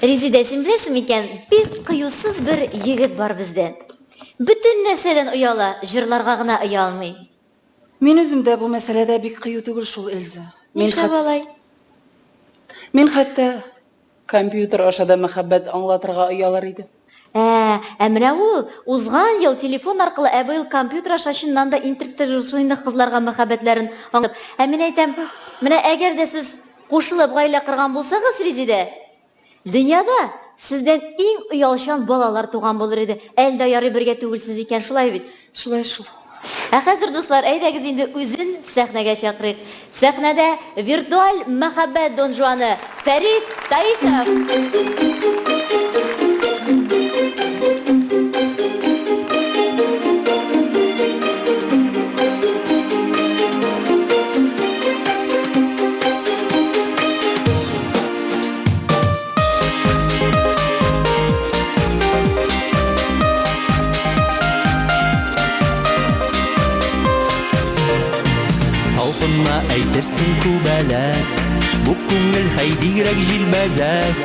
Резиде, сен білесің екен, бик қиюсыз бір егет бар бізде. Бүтін нәрседен ұяла, жырларға ғына ұя алмай. Мен өзім де бұл мәселеде бик қию түгіл шул, Эльза. Нишләп алай? Мен хәтта компьютер ашада мәхәббәт аңлатырга ұялар иде. Менә ул узган ел телефон аркылы әбел компьютер ашашыннан да интернетта жүрсөйнде кызларга мәхәббәтләрен аңлап. Мен әйтәм, менә әгәр дә сез кушылып гаилә кырган булсагыз, Резиде, дөньяда сездән иң уялчан балалар туган булыр иде. Әлдә ярый бергә түгелсез икән, шулай бит. Шулай шул. Хәзер дуслар, әйдәгез инде үзен сәхнәгә чакырыйк. Сәхнәдә виртуаль мәхәббәт донжуаны Фәрит Таишев. Әйтерсің күбәләк, бу күңел хайбирәк җилбәзәк.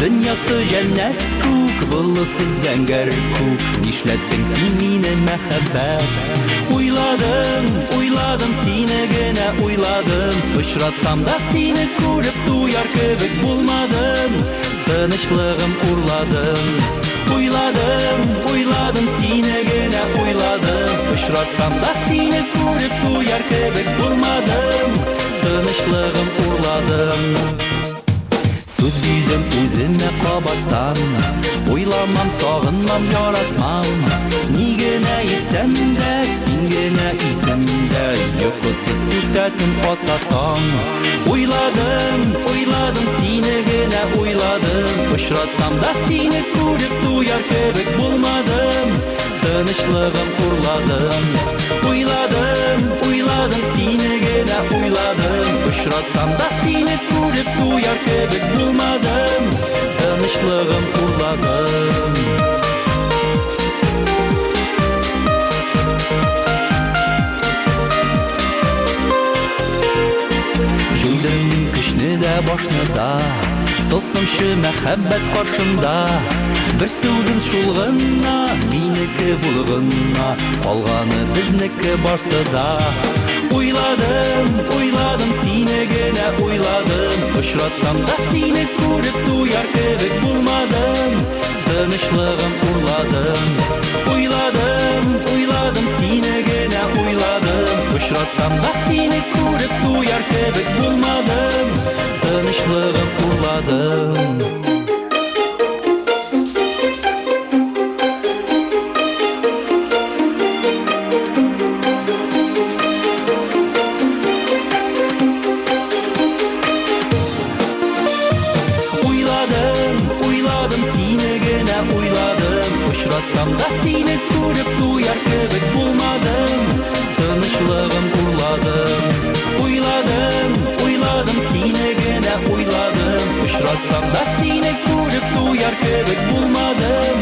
Дөньясы җәннәт күк, болытсыз зәңгәр күк. Нишләттең син мине мәхәббәт? Уйладым, сине генә уйладым. Очратсам да сине күреп туяр кебек булмадым. Тынычлыгым урладым. Уйладым, сине генә уйладым. Очратсам да сине күреп туяр кебек булмадым. Тынычлыгым урладым. Сүз бирдем үземә кабаттан. Уйламам, сагынмам, яратмам. Ни генә итсәм дә, син генә исемдә. Йокысыз үтәтем ататам. Уйладым, сине генә уйладым. Очратсам да сине күреп туяр кебек булмадым. Тынычлыгым урладым. Уйладым, сине генә уйладым. Очратсам да сине күреп туяр кебек булмадым. Тынычлыгым урладым. Җүндем көчне дә башны да, тылсымчы мәхәббәт каршында. Бер сүзем шул гына, минеке булгынна, калганы безнеке барсы да. Уйладым, сине генә уйладым. Очратсам да сине күреп туяр кебек булмадым. Тынычлыгым урладым. Уйладым, сине генә уйладым. Очратсам да сине күреп туяр кебек булмадым. Тынычлыгым урладым. Очратсам да сине күреп туяр кебек булмадым. Тынычлыгым урладым. Уйладым, сине генә уйладым. Очратсам да сине күреп туяр кебек булмадым.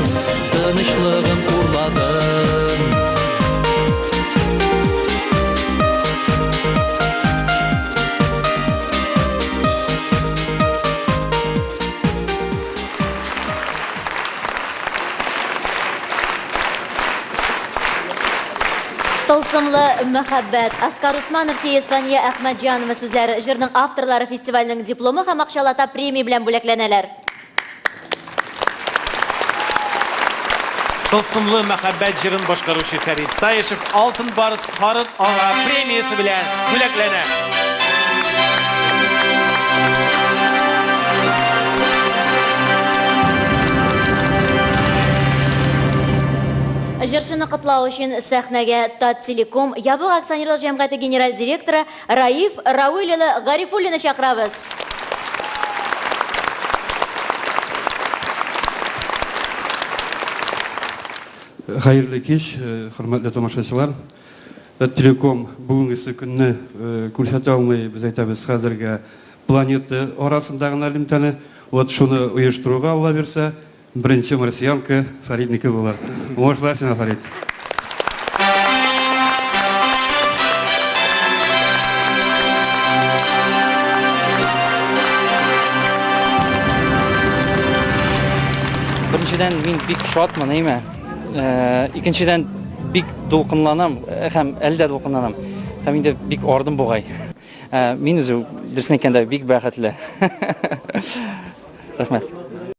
Тынычлыгым урладым. Тылсымлы мәхәббәт. Оскар Усманов ки Сания Әхмәтҗанова сүзләре, җырның авторлары фестивальнең дипломы һәм акчалата премия белән бүләкләнәләр. Тылсымлы мәхәббәт җырын башкаручы Фәрит Таишев алтын барыс харыт аңа премиясе белән бүләкләнә. Җырчыны котлау өчен сәхнәгә Тателеком ябык акционерлык җәмгыяте генераль директоры Раиф Рауиловны Гарифуллины чакырабыз. Хәерле кич, хөрмәтле тамашачылар. Тателеком бүгенге көнне күрсәтә алмый, без әйтәбез, хәзергә планета арасындагы элемтәне, вот шуны оештыруга Алла берсә, Бірінші марсиянка Фариднікі болар. Оңышлар Фарид. Беренчедән мин бик шатмын, әйме. Икенчедән бик дулкынланам, һәм әле дә дулкынланам. Һәм инде бик ардым бугай. Мин үзе дөресен әйткәндә бик бәхетле. Рәхмәт.